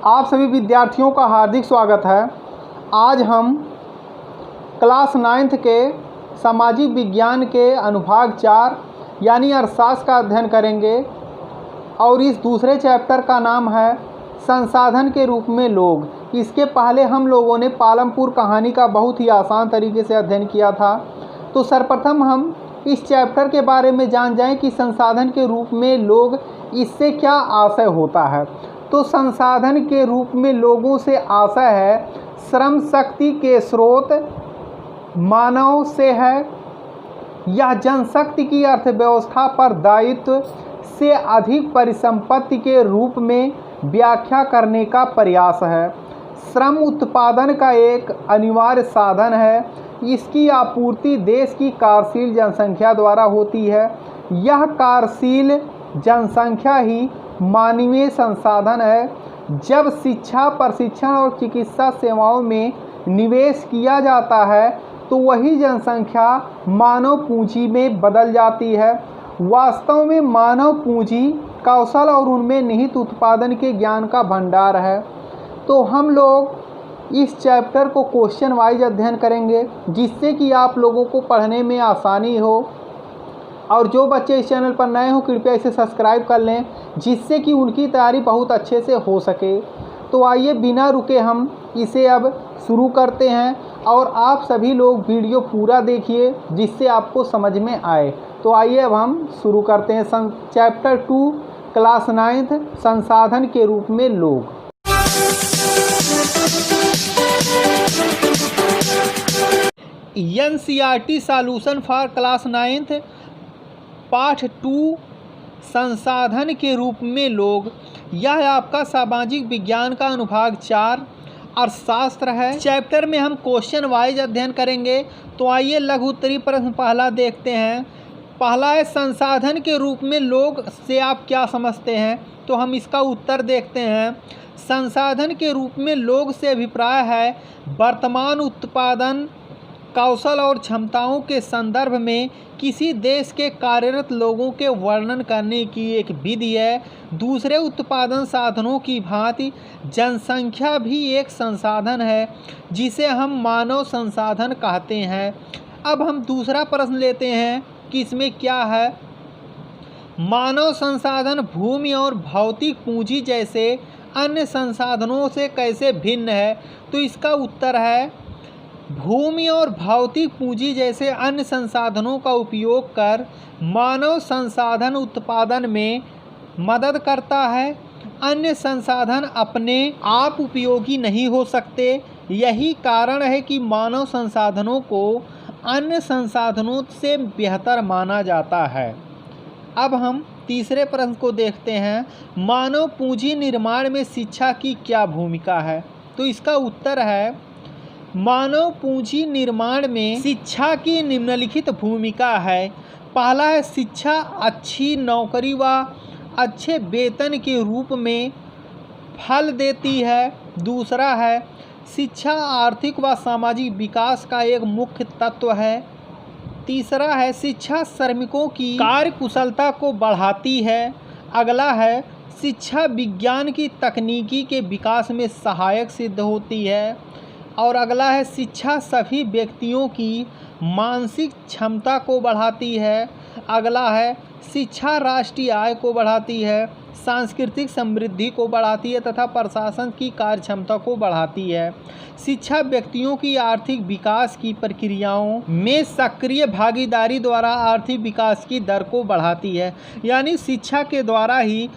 आप सभी विद्यार्थियों का हार्दिक स्वागत है। आज हम क्लास 9th के सामाजिक विज्ञान के अनुभाग 4 यानी अर्थशास्त्र का अध्ययन करेंगे और इस दूसरे चैप्टर का नाम है संसाधन के रूप में लोग। इसके पहले हम लोगों ने पालमपुर कहानी का बहुत ही आसान तरीके से अध्ययन किया था। तो सर्वप्रथम हम इस चैप्टर के बारे में जान जाएं कि संसाधन के रूप में लोग, इससे क्या आशय होता है। तो संसाधन के रूप में लोगों से आशय है श्रम शक्ति के स्रोत मानव से है। यह जनशक्ति की अर्थव्यवस्था पर दायित्व से अधिक परिसंपत्ति के रूप में व्याख्या करने का प्रयास है। श्रम उत्पादन का एक अनिवार्य साधन है। इसकी आपूर्ति देश की कार्यशील जनसंख्या द्वारा होती है। यह कार्यशील जनसंख्या ही मानवीय संसाधन है। जब शिक्षा, प्रशिक्षण और चिकित्सा सेवाओं में निवेश किया जाता है तो वही जनसंख्या मानव पूंजी में बदल जाती है। वास्तव में मानव पूंजी कौशल और उनमें निहित उत्पादन के ज्ञान का भंडार है। तो हम लोग इस चैप्टर को क्वेश्चन वाइज अध्ययन करेंगे जिससे कि आप लोगों को पढ़ने में आसानी हो। और जो बच्चे इस चैनल पर नए हो कृपया इसे सब्सक्राइब कर लें जिससे कि उनकी तैयारी बहुत अच्छे से हो सके। तो आइए बिना रुके हम इसे अब शुरू करते हैं और आप सभी लोग वीडियो पूरा देखिए जिससे आपको समझ में आए। तो आइए अब हम शुरू करते हैं चैप्टर 2 क्लास 9th संसाधन के रूप में लोग। NCERT solution for class 9th पाठ 2 संसाधन के रूप में लोग। यह आपका सामाजिक विज्ञान का अनुभाग 4 अर्थशास्त्र है। चैप्टर में हम क्वेश्चन वाइज अध्ययन करेंगे। तो आइए लघु उत्तरीय प्रश्न पहला देखते हैं। पहला है संसाधन के रूप में लोग से आप क्या समझते हैं। तो हम इसका उत्तर देखते हैं। संसाधन के रूप में लोग से अभिप्राय है वर्तमान उत्पादन कौशल और क्षमताओं के संदर्भ में किसी देश के कार्यरत लोगों के वर्णन करने की एक विधि है। दूसरे उत्पादन साधनों की भांति जनसंख्या भी एक संसाधन है जिसे हम मानव संसाधन कहते हैं। अब हम दूसरा प्रश्न लेते हैं कि इसमें क्या है। मानव संसाधन भूमि और भौतिक पूंजी जैसे अन्य संसाधनों से कैसे भिन्न है। तो इसका उत्तर है भूमि और भौतिक पूंजी जैसे अन्य संसाधनों का उपयोग कर मानव संसाधन उत्पादन में मदद करता है। अन्य संसाधन अपने आप उपयोगी नहीं हो सकते। यही कारण है कि मानव संसाधनों को अन्य संसाधनों से बेहतर माना जाता है। अब हम तीसरे प्रश्न को देखते हैं। मानव पूंजी निर्माण में शिक्षा की क्या भूमिका है। तो इसका उत्तर है मानव पूंजी निर्माण में शिक्षा की निम्नलिखित भूमिका है। पहला है शिक्षा अच्छी नौकरी व अच्छे वेतन के रूप में फल देती है। दूसरा है शिक्षा आर्थिक व सामाजिक विकास का एक मुख्य तत्व है। तीसरा है शिक्षा श्रमिकों की कार्य कुशलता को बढ़ाती है। अगला है शिक्षा विज्ञान की तकनीकी के विकास में सहायक सिद्ध होती है। और अगला है शिक्षा सभी व्यक्तियों की मानसिक क्षमता को बढ़ाती है। अगला है शिक्षा राष्ट्रीय आय को बढ़ाती है, सांस्कृतिक समृद्धि को बढ़ाती है तथा प्रशासन की कार्य क्षमता को बढ़ाती है। शिक्षा व्यक्तियों की आर्थिक विकास की प्रक्रियाओं में सक्रिय भागीदारी द्वारा आर्थिक विकास की दर को बढ़ाती है। यानी शिक्षा के द्वारा ही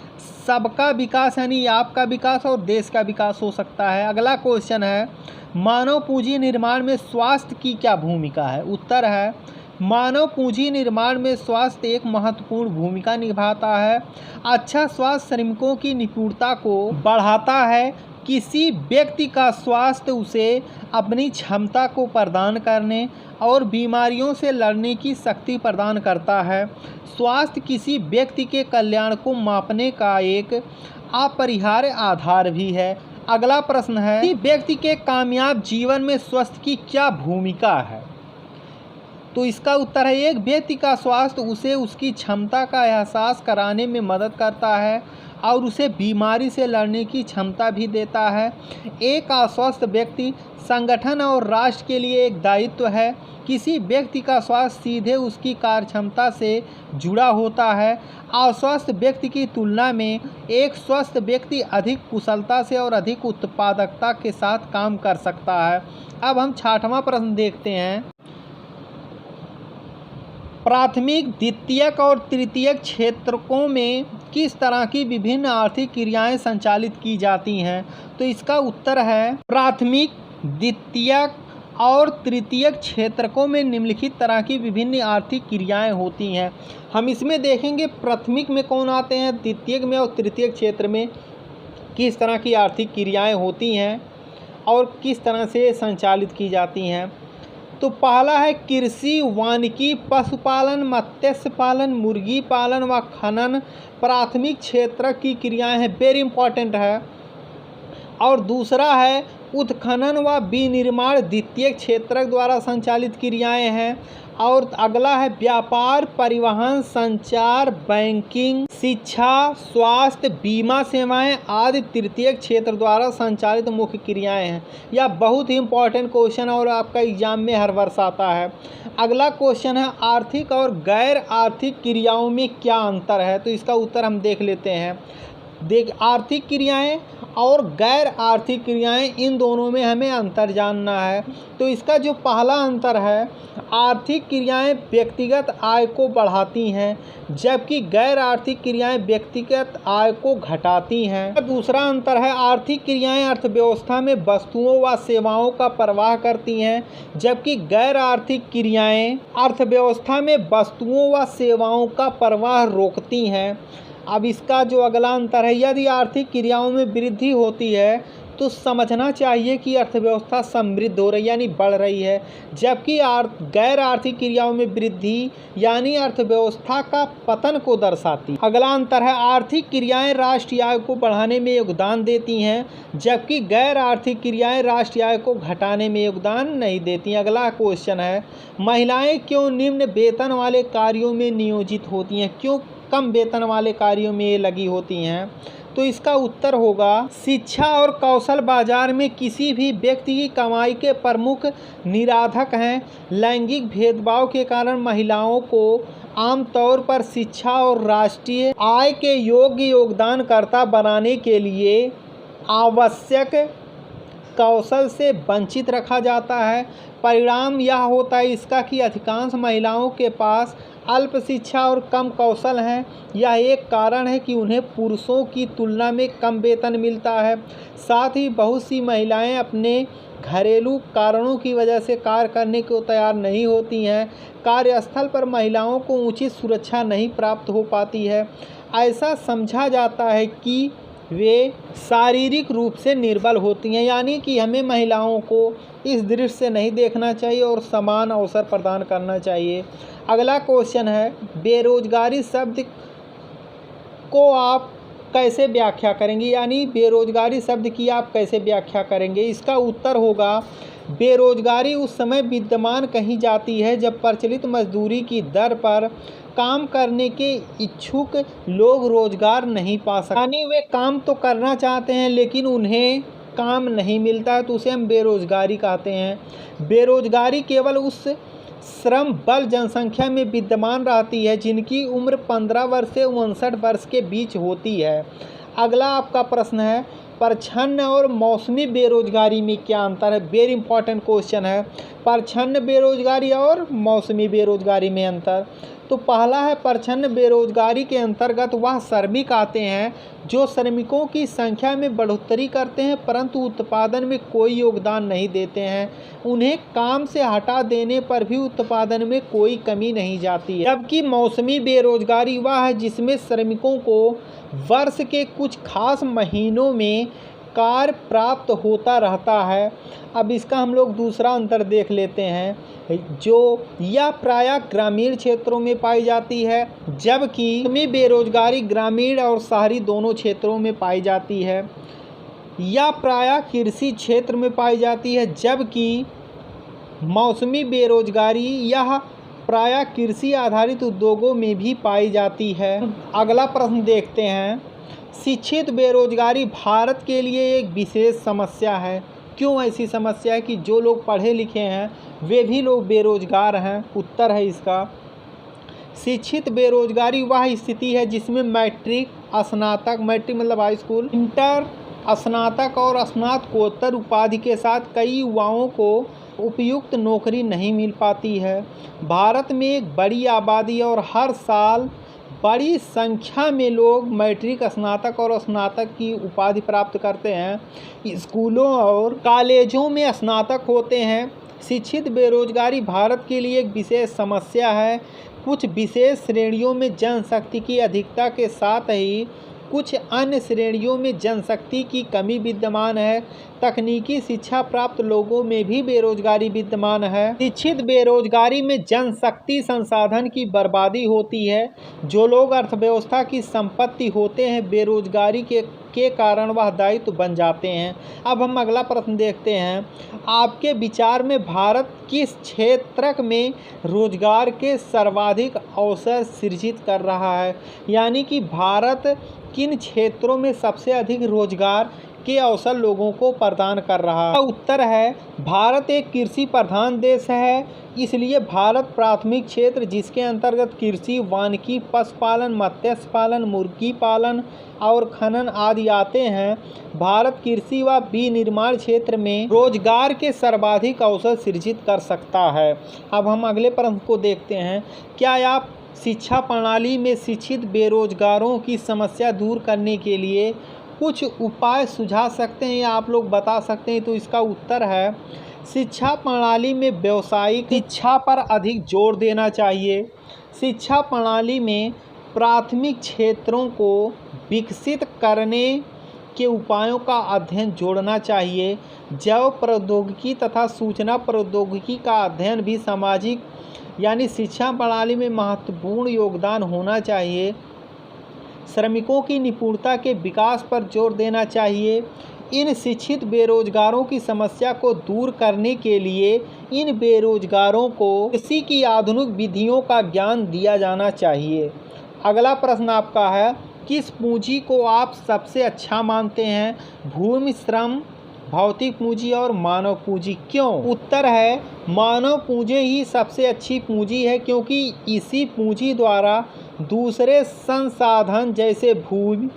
सबका विकास यानी आपका विकास और देश का विकास हो सकता है। अगला क्वेश्चन है मानव पूंजी निर्माण में स्वास्थ्य की क्या भूमिका है। उत्तर है मानव पूंजी निर्माण में स्वास्थ्य एक महत्वपूर्ण भूमिका निभाता है। अच्छा स्वास्थ्य श्रमिकों की निपुणता को बढ़ाता है। किसी व्यक्ति का स्वास्थ्य उसे अपनी क्षमता को प्रदान करने और बीमारियों से लड़ने की शक्ति प्रदान करता है। स्वास्थ्य किसी व्यक्ति के कल्याण को मापने का एक अपरिहार्य आधार भी है। अगला प्रश्न है कि व्यक्ति के कामयाब जीवन में स्वास्थ्य की क्या भूमिका है। तो इसका उत्तर है एक व्यक्ति का स्वास्थ्य उसे उसकी क्षमता का एहसास कराने में मदद करता है और उसे बीमारी से लड़ने की क्षमता भी देता है। एक अस्वस्थ व्यक्ति संगठन और राष्ट्र के लिए एक दायित्व है। किसी व्यक्ति का स्वास्थ्य सीधे उसकी कार्यक्षमता से जुड़ा होता है। अस्वस्थ व्यक्ति की तुलना में एक स्वस्थ व्यक्ति अधिक कुशलता से और अधिक उत्पादकता के साथ काम कर सकता है। अब हम 6वां प्रश्न देखते हैं। प्राथमिक, द्वितीयक और तृतीयक क्षेत्रकों में किस तरह की विभिन्न आर्थिक क्रियाएं संचालित की जाती हैं? तो इसका उत्तर है प्राथमिक, द्वितीयक और तृतीयक क्षेत्रकों में निम्नलिखित तरह की विभिन्न आर्थिक क्रियाएं होती हैं। हम इसमें देखेंगे प्राथमिक में कौन आते हैं, द्वितीयक में और तृतीयक क्षेत्र में किस तरह की आर्थिक क्रियाएं होती हैं और किस तरह से संचालित की जाती हैं। तो पहला है कृषि, वानिकी, पशुपालन, मत्स्य पालन, मुर्गी पालन व खनन प्राथमिक क्षेत्र की क्रियाएं हैं, वेरी इंपॉर्टेंट है। और दूसरा है उत्खनन व विनिर्माण, द्वितीयक क्षेत्र द्वारा संचालित क्रियाएं हैं। और अगला है व्यापार, परिवहन, संचार, बैंकिंग, शिक्षा, स्वास्थ्य, बीमा सेवाएं आदि तृतीयक क्षेत्र द्वारा संचालित मुख्य क्रियाएं हैं। यह बहुत ही इंपॉर्टेंट क्वेश्चन और आपका एग्जाम में हर वर्ष आता है। अगला क्वेश्चन है आर्थिक और गैर आर्थिक क्रियाओं में क्या अंतर है? तो इसका उत्तर हम देख लेते हैं। आर्थिक क्रियाएं और गैर आर्थिक क्रियाएं, इन दोनों में हमें अंतर जानना है। तो इसका जो पहला अंतर है, आर्थिक क्रियाएं व्यक्तिगत आय को बढ़ाती हैं जबकि गैर आर्थिक क्रियाएं व्यक्तिगत आय को घटाती हैं। दूसरा अंतर है आर्थिक क्रियाएं अर्थव्यवस्था में वस्तुओं व सेवाओं का प्रवाह करती हैं जबकि गैर आर्थिक क्रियाएं अर्थव्यवस्था में वस्तुओं व सेवाओं का प्रवाह रोकती हैं। अब इसका जो अगला अंतर है, यदि आर्थिक क्रियाओं में वृद्धि होती है तो समझना चाहिए कि अर्थव्यवस्था समृद्ध हो रही यानी बढ़ रही है, जबकि गैर आर्थिक क्रियाओं में वृद्धि यानी अर्थव्यवस्था का पतन को दर्शाती है। अगला अंतर है आर्थिक क्रियाएं राष्ट्रीय आय को बढ़ाने में योगदान देती हैं जबकि गैर आर्थिक क्रियाएं राष्ट्रीय आय को घटाने में योगदान नहीं देती। अगला क्वेश्चन है महिलाएं क्यों निम्न वेतन वाले कार्यों में नियोजित होती हैं? क्यों कम वेतन वाले कार्यों में ये लगी होती हैं? तो इसका उत्तर होगा शिक्षा और कौशल बाजार में किसी भी व्यक्ति की कमाई के प्रमुख निराधक हैं। लैंगिक भेदभाव के कारण महिलाओं को आमतौर पर शिक्षा और राष्ट्रीय आय के योग्य योगदानकर्ता बनाने के लिए आवश्यक कौशल से वंचित रखा जाता है। परिणाम यह होता है इसका कि अधिकांश महिलाओं के पास अल्प शिक्षा और कम कौशल हैं। यह एक कारण है कि उन्हें पुरुषों की तुलना में कम वेतन मिलता है। साथ ही बहुत सी महिलाएं अपने घरेलू कारणों की वजह से कार्य करने को तैयार नहीं होती हैं। कार्यस्थल पर महिलाओं को उचित सुरक्षा नहीं प्राप्त हो पाती है। ऐसा समझा जाता है कि वे शारीरिक रूप से निर्बल होती हैं, यानी कि हमें महिलाओं को इस दृष्टि से नहीं देखना चाहिए और समान अवसर प्रदान करना चाहिए। अगला क्वेश्चन है बेरोजगारी शब्द को आप कैसे व्याख्या करेंगे, यानी बेरोजगारी शब्द की आप कैसे व्याख्या करेंगे? इसका उत्तर होगा बेरोजगारी उस समय विद्यमान कही जाती है जब प्रचलित मजदूरी की दर पर काम करने के इच्छुक लोग रोजगार नहीं पा सकते, यानी वे काम तो करना चाहते हैं लेकिन उन्हें काम नहीं मिलता है, तो उसे हम बेरोजगारी कहते हैं। बेरोजगारी केवल उस श्रम बल जनसंख्या में विद्यमान रहती है जिनकी उम्र 15 वर्ष से 59 वर्ष के बीच होती है। अगला आपका प्रश्न है प्रच्छन्न और मौसमी बेरोजगारी में क्या अंतर है? वेरी इंपॉर्टेंट क्वेश्चन है। प्रच्छन्न बेरोजगारी और मौसमी बेरोजगारी में अंतर। तो पहला है प्रच्छन्न बेरोजगारी के अंतर्गत वह श्रमिक आते हैं जो श्रमिकों की संख्या में बढ़ोतरी करते हैं परंतु उत्पादन में कोई योगदान नहीं देते हैं। उन्हें काम से हटा देने पर भी उत्पादन में कोई कमी नहीं जाती है। जबकि मौसमी बेरोजगारी वह है जिसमें श्रमिकों को वर्ष के कुछ खास महीनों में कार्य प्राप्त होता रहता है। अब इसका हम लोग दूसरा अंतर देख लेते हैं, जो यह प्रायः ग्रामीण क्षेत्रों में पाई जाती है जबकि मौसमी बेरोजगारी ग्रामीण और शहरी दोनों क्षेत्रों में पाई जाती है। यह प्रायः कृषि क्षेत्र में पाई जाती है जबकि मौसमी बेरोजगारी यह प्रायः कृषि आधारित उद्योगों में भी पाई जाती है। अगला प्रश्न देखते हैं शिक्षित बेरोजगारी भारत के लिए एक विशेष समस्या है। क्यों ऐसी समस्या है कि जो लोग पढ़े लिखे हैं वे भी लोग बेरोजगार हैं? उत्तर है इसका, शिक्षित बेरोजगारी वह स्थिति है जिसमें मैट्रिक, स्नातक, मैट्रिक मतलब हाई स्कूल, इंटर, स्नातक और स्नातकोत्तर उपाधि के साथ कई युवाओं को उपयुक्त नौकरी नहीं मिल पाती है। भारत में एक बड़ी आबादी और हर साल बड़ी संख्या में लोग मैट्रिक, स्नातक और स्नातक की उपाधि प्राप्त करते हैं। स्कूलों और कॉलेजों में स्नातक होते हैं। शिक्षित बेरोजगारी भारत के लिए एक विशेष समस्या है। कुछ विशेष श्रेणियों में जनशक्ति की अधिकता के साथ ही कुछ अन्य श्रेणियों में जनशक्ति की कमी विद्यमान है। तकनीकी शिक्षा प्राप्त लोगों में भी बेरोजगारी विद्यमान है। शिक्षित बेरोजगारी में जनशक्ति संसाधन की बर्बादी होती है। जो लोग अर्थव्यवस्था की संपत्ति होते हैं बेरोजगारी के कारण वह दायित्व बन जाते हैं। अब हम अगला प्रश्न देखते हैं, आपके विचार में भारत किस क्षेत्र में रोजगार के सर्वाधिक अवसर सृजित कर रहा है? यानी कि भारत किन क्षेत्रों में सबसे अधिक रोजगार के अवसर लोगों को प्रदान कर रहा है? उत्तर है, भारत एक कृषि प्रधान देश है, इसलिए भारत प्राथमिक क्षेत्र जिसके अंतर्गत कृषि, वानिकी, पशुपालन, मत्स्य पालन, मुर्गी पालन और खनन आदि आते हैं। भारत कृषि व विनिर्माण क्षेत्र में रोजगार के सर्वाधिक अवसर सृजित कर सकता है। अब हम अगले प्रश्न को देखते हैं, क्या आप शिक्षा प्रणाली में शिक्षित बेरोजगारों की समस्या दूर करने के लिए कुछ उपाय सुझा सकते हैं या आप लोग बता सकते हैं? तो इसका उत्तर है, शिक्षा प्रणाली में व्यावसायिक शिक्षा पर अधिक जोर देना चाहिए। शिक्षा प्रणाली में प्राथमिक क्षेत्रों को विकसित करने के उपायों का अध्ययन जोड़ना चाहिए। जैव प्रौद्योगिकी तथा सूचना प्रौद्योगिकी का अध्ययन भी सामाजिक यानी शिक्षा प्रणाली में महत्वपूर्ण योगदान होना चाहिए। श्रमिकों की निपुणता के विकास पर जोर देना चाहिए। इन शिक्षित बेरोजगारों की समस्या को दूर करने के लिए इन बेरोजगारों को कृषि की आधुनिक विधियों का ज्ञान दिया जाना चाहिए। अगला प्रश्न आपका है, किस पूंजी को आप सबसे अच्छा मानते हैं? भूमि, श्रम, भौतिक पूंजी और मानव पूंजी। क्यों? उत्तर है, मानव पूंजी ही सबसे अच्छी पूंजी है, क्योंकि इसी पूंजी द्वारा दूसरे संसाधन जैसे भूमि,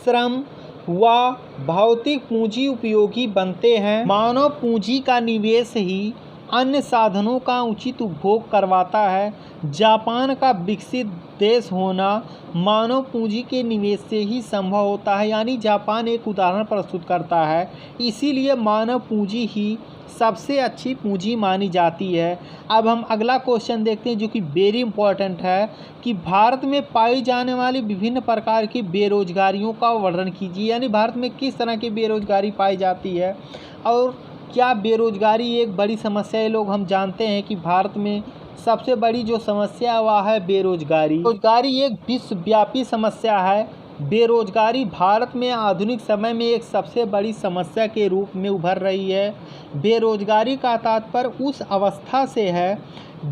श्रम व भौतिक पूंजी उपयोगी बनते हैं। मानव पूंजी का निवेश ही अन्य साधनों का उचित उपभोग करवाता है। जापान का विकसित देश होना मानव पूंजी के निवेश से ही संभव होता है, यानी जापान एक उदाहरण प्रस्तुत करता है। इसीलिए मानव पूंजी ही सबसे अच्छी पूंजी मानी जाती है। अब हम अगला क्वेश्चन देखते हैं जो कि वेरी इंपॉर्टेंट है, कि भारत में पाई जाने वाली विभिन्न प्रकार की बेरोजगारियों का वर्णन कीजिए। यानी भारत में किस तरह की बेरोजगारी पाई जाती है और क्या बेरोजगारी एक बड़ी समस्या है? लोग हम जानते हैं कि भारत में सबसे बड़ी जो समस्या है वह है बेरोजगारी। बेरोजगारी एक विश्वव्यापी समस्या है। बेरोजगारी भारत में आधुनिक समय में एक सबसे बड़ी समस्या के रूप में उभर रही है। बेरोजगारी का तात्पर्य उस अवस्था से है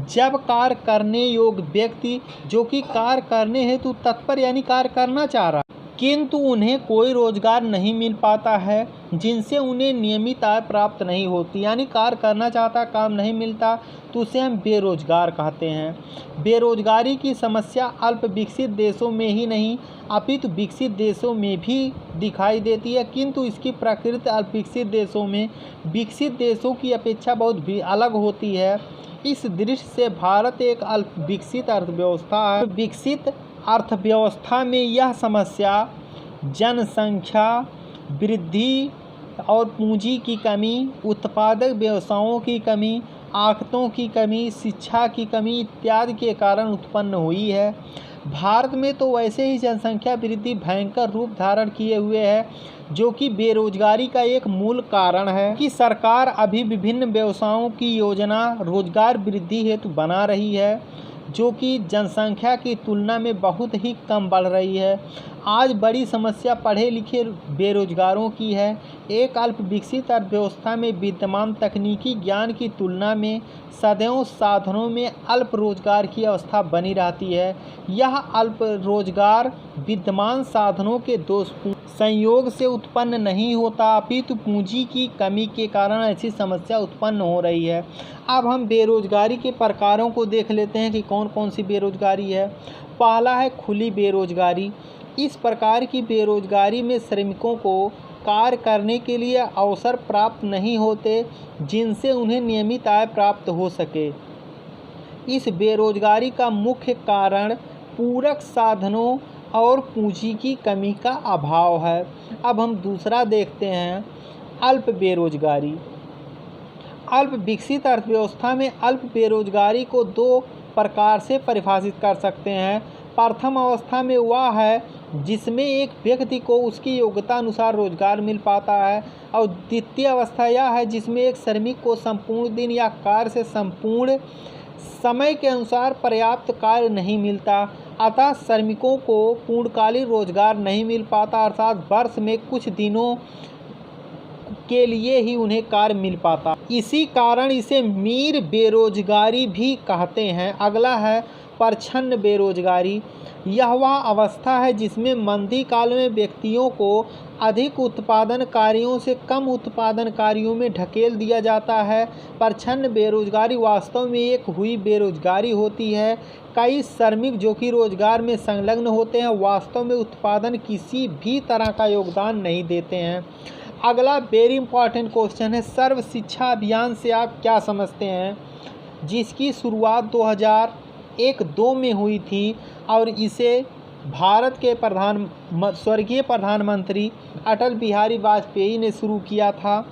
जब कार्य करने योग्य व्यक्ति जो कि कार्य करने हेतु तत्पर यानी कार्य करना चाह रहा किंतु उन्हें कोई रोजगार नहीं मिल पाता है, जिनसे उन्हें नियमित आय प्राप्त नहीं होती। यानी कार्य करना चाहता, काम नहीं मिलता, तो उसे हम बेरोजगार कहते हैं। बेरोजगारी की समस्या अल्प विकसित देशों में ही नहीं अपितु विकसित देशों में भी दिखाई देती है, किंतु इसकी प्रकृति अल्प विकसित देशों में विकसित देशों की अपेक्षा बहुत भी अलग होती है। इस दृष्टि से भारत एक अल्प विकसित अर्थव्यवस्था है। विकसित अर्थव्यवस्था में यह समस्या जनसंख्या वृद्धि और पूंजी की कमी, उत्पादक व्यवसायों की कमी, आखतों की कमी, शिक्षा की कमी इत्यादि के कारण उत्पन्न हुई है। भारत में तो वैसे ही जनसंख्या वृद्धि भयंकर रूप धारण किए हुए है, जो कि बेरोजगारी का एक मूल कारण है कि सरकार अभी विभिन्न व्यवसायों की योजना रोजगार वृद्धि हेतु बना रही है, जो कि जनसंख्या की तुलना में बहुत ही कम बढ़ रही है। आज बड़ी समस्या पढ़े लिखे बेरोजगारों की है। एक अल्प विकसित अर्थव्यवस्था में विद्यमान तकनीकी ज्ञान की तुलना में सदैव साधनों में अल्प रोजगार की अवस्था बनी रहती है। यह अल्प रोजगार विद्यमान साधनों के दोषपूर्ण संयोग से उत्पन्न नहीं होता, अपितु पूंजी की कमी के कारण ऐसी समस्या उत्पन्न हो रही है। अब हम बेरोजगारी के प्रकारों को देख लेते हैं कि कौन कौन सी बेरोजगारी है। पहला है खुली बेरोजगारी। इस प्रकार की बेरोजगारी में श्रमिकों को कार्य करने के लिए अवसर प्राप्त नहीं होते जिनसे उन्हें नियमित आय प्राप्त हो सके। इस बेरोजगारी का मुख्य कारण पूरक साधनों और पूंजी की कमी का अभाव है। अब हम दूसरा देखते हैं, अल्प बेरोजगारी। अल्प विकसित अर्थव्यवस्था में अल्प बेरोजगारी को दो प्रकार से परिभाषित कर सकते हैं। प्रथम अवस्था में वह है जिसमें एक व्यक्ति को उसकी योग्यता अनुसार रोजगार मिल पाता है, और द्वितीय अवस्था यह है जिसमें एक श्रमिक को संपूर्ण दिन या कार्य से संपूर्ण समय के अनुसार पर्याप्त कार्य नहीं मिलता, अतः श्रमिकों को पूर्णकालिक रोजगार नहीं मिल पाता, अर्थात वर्ष में कुछ दिनों के लिए ही उन्हें कार्य मिल पाता। इसी कारण इसे मीर बेरोजगारी भी कहते हैं। अगला है परछन्न बेरोजगारी। यह वह अवस्था है जिसमें मंदी काल में व्यक्तियों को अधिक उत्पादन कार्यों से कम उत्पादन कार्यों में ढकेल दिया जाता है। परछन्न बेरोजगारी वास्तव में एक हुई बेरोजगारी होती है। कई श्रमिक जो कि रोजगार में संलग्न होते हैं वास्तव में उत्पादन किसी भी तरह का योगदान नहीं देते हैं। अगला वेरी इंपॉर्टेंट क्वेश्चन है, सर्व शिक्षा अभियान से आप क्या समझते हैं, जिसकी शुरुआत 2001-2 में हुई थी और इसे भारत के स्वर्गीय प्रधानमंत्री अटल बिहारी वाजपेयी ने शुरू किया था।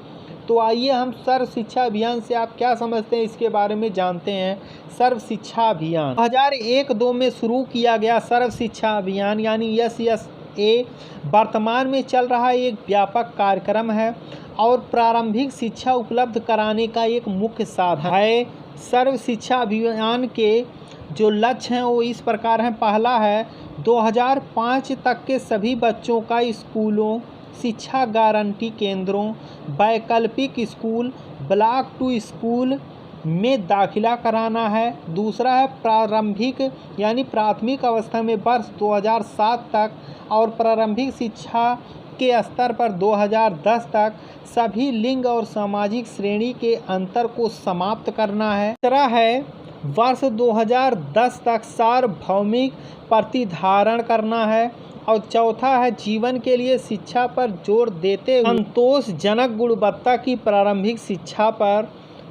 तो आइए हम सर्व शिक्षा अभियान से आप क्या समझते हैं इसके बारे में जानते हैं। सर्व शिक्षा अभियान 2001-2 में शुरू किया गया सर्व शिक्षा अभियान यानी SSA वर्तमान में चल रहा एक व्यापक कार्यक्रम है और प्रारंभिक शिक्षा उपलब्ध कराने का एक मुख्य साधन है। सर्व शिक्षा अभियान के जो लक्ष्य हैं वो इस प्रकार हैं। पहला है 2005 तक के सभी बच्चों का स्कूलों, शिक्षा गारंटी केंद्रों, वैकल्पिक स्कूल, ब्लॉक टू स्कूल में दाखिला कराना है। दूसरा है प्रारंभिक यानी प्राथमिक अवस्था में वर्ष 2007 तक और प्रारंभिक शिक्षा के स्तर पर 2010 तक सभी लिंग और सामाजिक श्रेणी के अंतर को समाप्त करना है। तीसरा है वर्ष 2010 तक सार्वभौमिक प्रतिधारण करना है। और चौथा है जीवन के लिए शिक्षा पर जोर देते हुए संतोषजनक गुणवत्ता की प्रारंभिक शिक्षा पर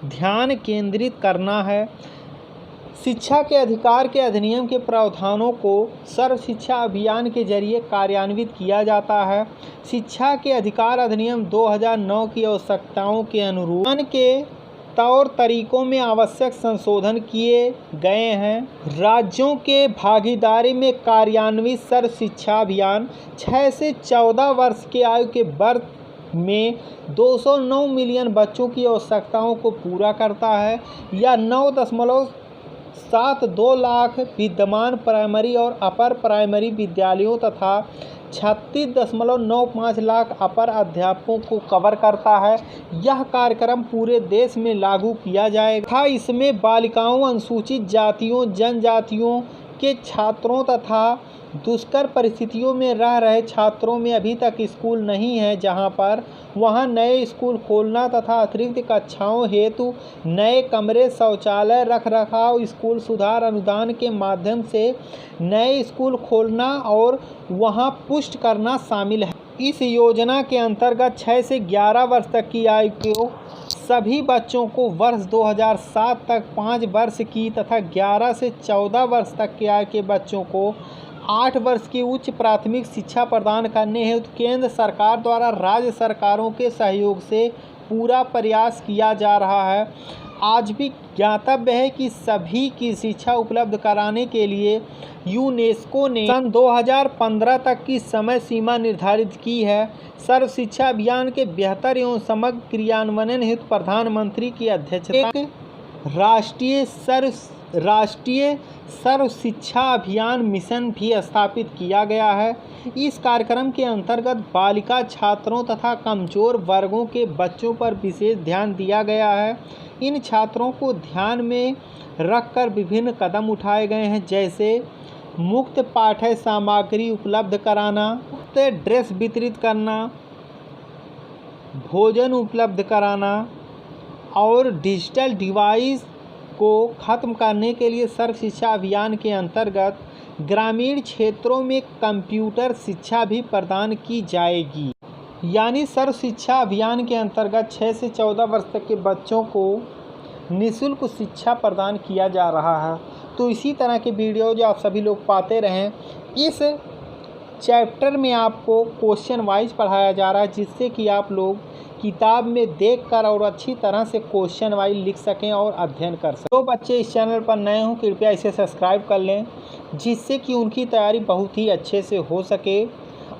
ध्यान केंद्रित करना है। शिक्षा के अधिकार के अधिनियम के प्रावधानों को सर्व शिक्षा अभियान के जरिए कार्यान्वित किया जाता है। शिक्षा के अधिकार अधिनियम 2009 की आवश्यकताओं के अनुरूप के तौर तरीकों में आवश्यक संशोधन किए गए हैं। राज्यों के भागीदारी में कार्यान्वित सर्व शिक्षा अभियान 6 से 14 वर्ष के आयु के वर्ग में 209 मिलियन बच्चों की आवश्यकताओं को पूरा करता है या 9.72 लाख विद्यमान प्राइमरी और अपर प्राइमरी विद्यालयों तथा 36.95 लाख अपर अध्यापकों को कवर करता है। यह कार्यक्रम पूरे देश में लागू किया जाएगा। इसमें बालिकाओं, अनुसूचित जातियों, जनजातियों के छात्रों तथा दुष्कर परिस्थितियों में रह रहे छात्रों में अभी तक स्कूल नहीं है जहां पर वहां नए स्कूल खोलना तथा अतिरिक्त कक्षाओं हेतु नए कमरे, शौचालय, रखरखाव, स्कूल सुधार अनुदान के माध्यम से नए स्कूल खोलना और वहां पुष्ट करना शामिल है। इस योजना के अंतर्गत 6 से 11 वर्ष तक की आयु के सभी बच्चों को वर्ष 2007 तक 5 वर्ष की तथा 11 से 14 वर्ष तक की आयु के बच्चों को 8 वर्ष की उच्च प्राथमिक शिक्षा प्रदान करने हेतु केंद्र सरकार द्वारा राज्य सरकारों के सहयोग से पूरा प्रयास किया जा रहा है। आज भी ज्ञातव्य है कि सभी की शिक्षा उपलब्ध कराने के लिए यूनेस्को ने सन 2015 तक की समय सीमा निर्धारित की है। सर्व शिक्षा अभियान के बेहतर एवं समग्र क्रियान्वयन हेतु प्रधानमंत्री की अध्यक्षता में राष्ट्रीय सर्व शिक्षा अभियान मिशन भी स्थापित किया गया है। इस कार्यक्रम के अंतर्गत बालिका छात्रों तथा कमजोर वर्गों के बच्चों पर विशेष ध्यान दिया गया है। इन छात्रों को ध्यान में रखकर विभिन्न कदम उठाए गए हैं, जैसे मुफ्त पाठ्य सामग्री उपलब्ध कराना, मुफ्त ड्रेस वितरित करना, भोजन उपलब्ध कराना और डिजिटल डिवाइस को ख़त्म करने के लिए सर्व शिक्षा अभियान के अंतर्गत ग्रामीण क्षेत्रों में कंप्यूटर शिक्षा भी प्रदान की जाएगी। यानी सर्व शिक्षा अभियान के अंतर्गत 6 से 14 वर्ष तक के बच्चों को निःशुल्क शिक्षा प्रदान किया जा रहा है। तो इसी तरह के वीडियो जो आप सभी लोग पाते रहें, इस चैप्टर में आपको क्वेश्चन वाइज पढ़ाया जा रहा है, जिससे कि आप लोग किताब में देखकर और अच्छी तरह से क्वेश्चन वाइज लिख सकें और अध्ययन कर सकें। तो बच्चे इस चैनल पर नए हों, कृपया इसे सब्सक्राइब कर लें, जिससे कि उनकी तैयारी बहुत ही अच्छे से हो सके।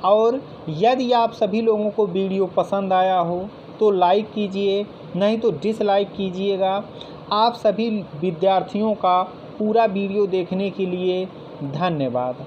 और यदि आप सभी लोगों को वीडियो पसंद आया हो तो लाइक कीजिए, नहीं तो डिसलाइक कीजिएगा। आप सभी विद्यार्थियों का पूरा वीडियो देखने के लिए धन्यवाद।